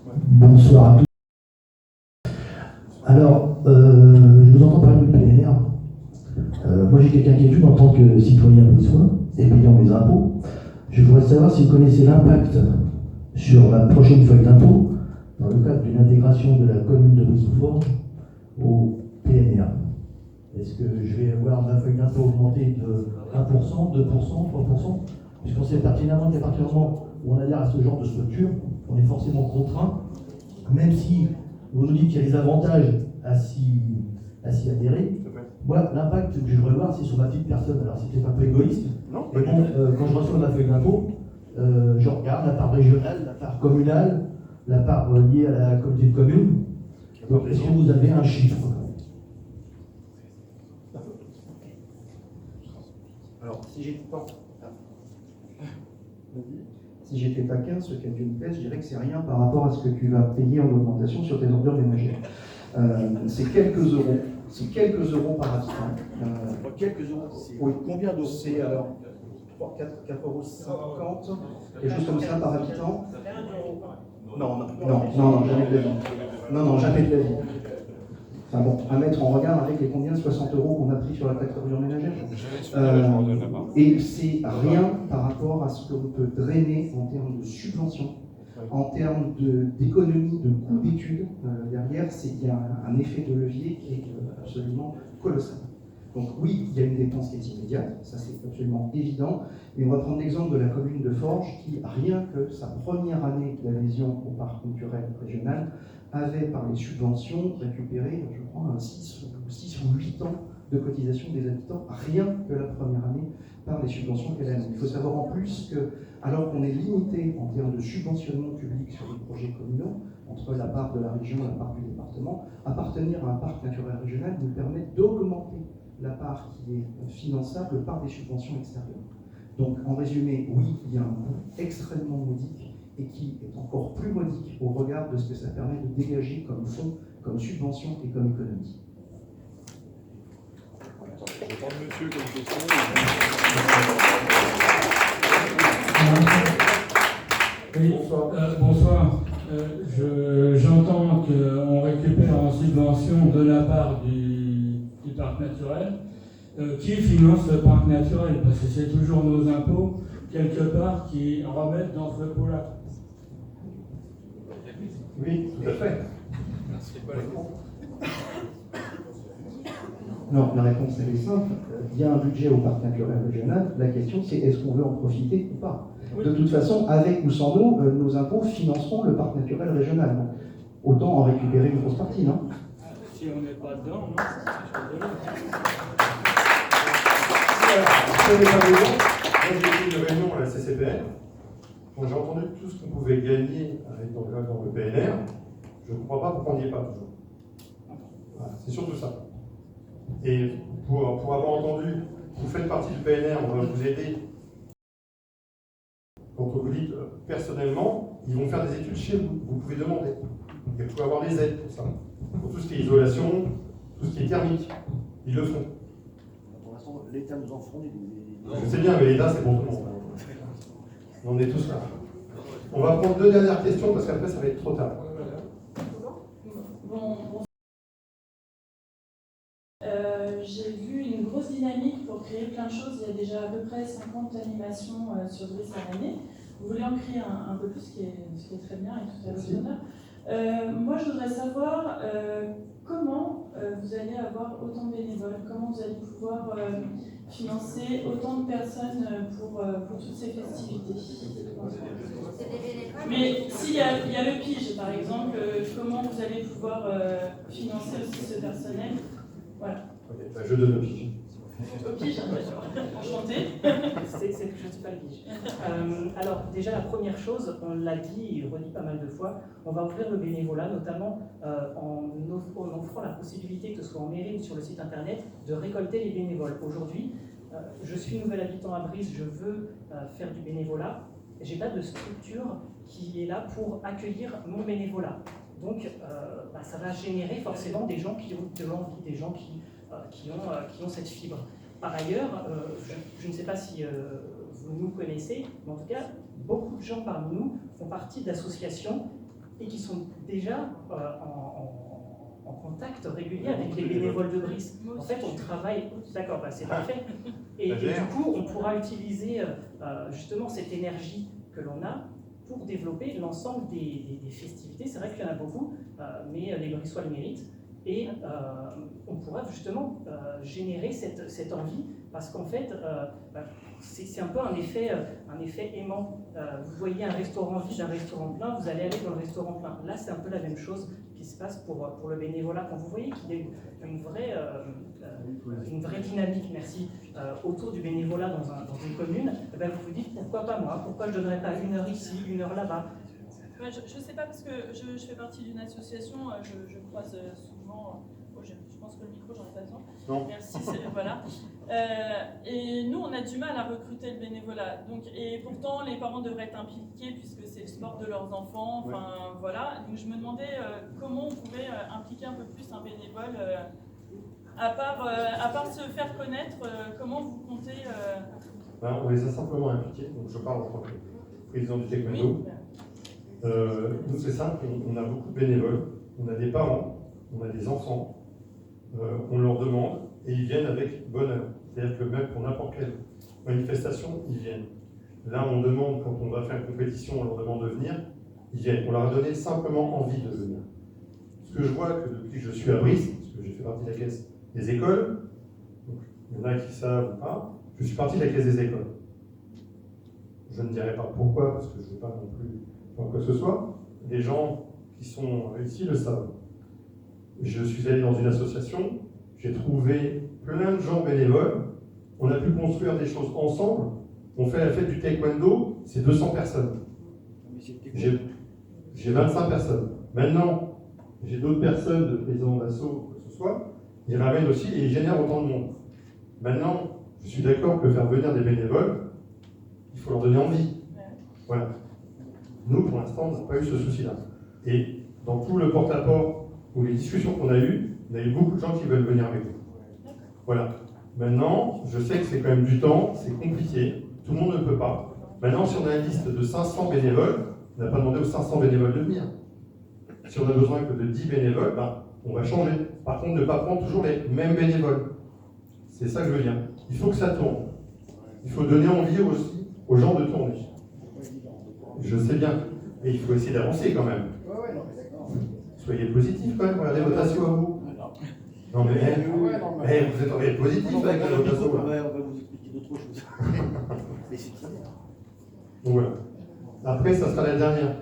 Bonsoir à tous. Alors, je vous entends parler du PNR. Moi, j'ai quelques inquiétudes en tant que citoyen bruxellois et payant mes impôts. Je voudrais savoir si vous connaissez l'impact sur la prochaine feuille d'impôt dans le cadre d'une intégration de la commune de Bruxelles au PNR. Est-ce que je vais voir ma feuille d'impôt augmenter de 1%, 2%, 3%? Puisqu'on sait pertinemment qu'à partir du moment où on adhère à ce genre de structure, on est forcément contraint, même si vous nous dites qu'il y a des avantages à s'y adhérer. Moi, l'impact que je voudrais voir, c'est sur ma petite personne. Alors, c'est peut-être un peu égoïste, mais bon, quand je reçois ma feuille d'impôt, je regarde la part régionale, la part communale, la part liée à la communauté de communes. Donc, est-ce que vous avez un chiffre? Alors, si j'étais taquin, ce qu'a dit une pièce, je dirais que c'est rien par rapport à ce que tu vas payer en augmentation sur tes ordures ménagères. C'est quelques euros. C'est quelques euros par habitant. Quelques euros. Oui. Combien d'euros? C'est alors 4,50 €, quelque chose comme ça par habitant. Non, jamais de la vie. Non, jamais de la vie. Enfin bon, à mettre en regard avec les combien 60 € qu'on a pris sur la taxe d'ordures ménagères. Et c'est rien par rapport à ce qu'on peut drainer en termes de subventions, en termes d'économie, de coûts d'études. Derrière, il y a un effet de levier qui est absolument colossal. Donc oui, il y a une dépense qui est immédiate, ça c'est absolument évident, mais on va prendre l'exemple de la commune de Forges qui, rien que sa première année d'adhésion au parc culturel régional, avait par les subventions récupéré, je crois, 6 ou 8 ans de cotisation des habitants, rien que la première année par les subventions qu'elle a. Il faut savoir en plus que, alors qu'on est limité en termes de subventionnement public sur les projets communaux, entre la part de la région et la part du département, appartenir à un parc naturel régional nous permet d'augmenter la part qui est finançable par des subventions extérieures. Donc, en résumé, oui, il y a un coût extrêmement modique et qui est encore plus modique au regard de ce que ça permet de dégager comme fonds, comme subvention et comme économie. Je vais prendre monsieur comme question. Oui, bonsoir. J'entends qu'on récupère en subvention de la part du parc naturel. Qui finance le parc naturel? Parce que c'est toujours nos impôts, quelque part, qui remettent dans ce pot-là. Oui, tout à fait. C'est pas la question. Non, la réponse elle est simple. Il y a un budget au parc naturel régional. La question c'est est-ce qu'on veut en profiter ou pas? De toute façon, avec ou sans nous, nos impôts financeront le parc naturel régional. Donc, autant en récupérer une grosse partie, non? Si on n'est pas dedans, non? Moi, j'ai fait une réunion à la CCPN. Quand j'ai entendu tout ce qu'on pouvait gagner dans le PNR, je ne comprends pas pourquoi on n'y est pas toujours. Voilà, c'est surtout ça. Et pour avoir entendu, vous faites partie du PNR, on va vous aider. Quand on vous dit personnellement, ils vont faire des études chez vous, vous pouvez demander. Et vous pouvez avoir des aides pour ça. Pour tout ce qui est isolation, tout ce qui est thermique, ils le font. Pour l'instant, l'État nous en fournit des... Je sais bien, mais l'État, c'est pour tout le monde. On est tous là. On va prendre 2 dernières questions parce qu'après, ça va être trop tard. J'ai vu une grosse dynamique pour créer plein de choses. Il y a déjà à peu près 50 animations sur Driss à l'année. Vous voulez en créer un peu plus, ce qui est très bien et tout à votre honneur. Moi, je voudrais savoir comment vous allez avoir autant de bénévoles, comment vous allez pouvoir financer autant de personnes pour toutes ces festivités. Mais s'il y a le pige, par exemple, comment vous allez pouvoir financer aussi ce personnel? Voilà. Okay, je donne le pige. Au pige, enchanté. Je ne suis pas le pige. Alors, déjà, la première chose, on l'a dit et redit pas mal de fois, on va ouvrir le bénévolat, notamment en offrant la possibilité, que ce soit en mairie ou sur le site internet, de récolter les bénévoles. Aujourd'hui, je suis nouvel habitant à Brive, je veux faire du bénévolat. Je n'ai pas de structure qui est là pour accueillir mon bénévolat. Donc, ça va générer forcément des gens qui ont de l'envie, des gens qui ont cette fibre. Par ailleurs, je ne sais pas si vous nous connaissez, mais en tout cas, beaucoup de gens parmi nous font partie d'associations et qui sont déjà en contact régulier avec les bénévoles de Brice. En fait, on travaille... D'accord, c'est parfait. Et du coup, on pourra utiliser justement cette énergie que l'on a pour développer l'ensemble des festivités. C'est vrai qu'il y en a beaucoup, mais les Brissois le méritent. Et on pourra justement générer cette envie, parce qu'en fait, c'est un peu un effet aimant. Vous voyez un restaurant vide, un restaurant plein, vous allez aller dans le restaurant plein. Là, c'est un peu la même chose qui se passe pour le bénévolat. Quand vous voyez qu'il y a une vraie dynamique, merci, autour du bénévolat dans une commune, vous vous dites pourquoi pas moi, pourquoi je ne donnerais pas 1 heure ici, 1 heure là-bas. Je ne sais pas, parce que je fais partie d'une association, je croise souvent, je pense que le micro, j'en ai pas besoin. Non. Merci, voilà. Et nous, on a du mal à recruter le bénévolat. Donc, et pourtant, les parents devraient être impliqués puisque c'est le sport de leurs enfants. Enfin, voilà. Donc, je me demandais comment on pouvait impliquer un peu plus un bénévole, à part se faire connaître, comment vous comptez... On les a simplement impliqués. Donc, je parle en tant que président du taekwondo. Nous, c'est simple, on a beaucoup de bénévoles, on a des parents, on a des enfants, on leur demande et ils viennent avec bonheur. C'est-à-dire que même pour n'importe quelle manifestation, ils viennent. Là, on demande, quand on va faire une compétition, on leur demande de venir, ils viennent. On leur a donné simplement envie de venir. Ce que je vois que depuis que je suis à Brice, parce que j'ai fait partie de la caisse des écoles, donc il y en a qui savent ou pas, je suis parti de la caisse des écoles. Je ne dirai pas pourquoi, parce que je ne veux pas non plus quoi que ce soit, les gens qui sont ici le savent. Je suis allé dans une association, j'ai trouvé plein de gens bénévoles, on a pu construire des choses ensemble, on fait la fête du taekwondo, c'est 200 personnes. J'ai 25 personnes. Maintenant, j'ai d'autres personnes, de présidents d'assaut, que ce soit, ils ramènent aussi et ils génèrent autant de monde. Maintenant, je suis d'accord que faire venir des bénévoles, il faut leur donner envie. Voilà. Nous, pour l'instant, on n'a pas eu ce souci-là. Et dans tout le porte-à-porte ou les discussions qu'on a eues, on a eu beaucoup de gens qui veulent venir avec nous. Voilà. Maintenant, je sais que c'est quand même du temps, c'est compliqué, tout le monde ne peut pas. Maintenant, si on a une liste de 500 bénévoles, on n'a pas demandé aux 500 bénévoles de venir. Si on a besoin que de 10 bénévoles, on va changer. Par contre, ne pas prendre toujours les mêmes bénévoles. C'est ça que je veux dire. Il faut que ça tourne. Il faut donner envie aussi aux gens de tourner. Je sais bien. Et il faut essayer d'avancer quand même. Soyez positifs quand même, regardez votre ratio à vous. Non mais, vous êtes positif avec la votation. On va vous expliquer d'autres choses. Mais c'est très bien. Donc voilà. Après, ça sera la dernière.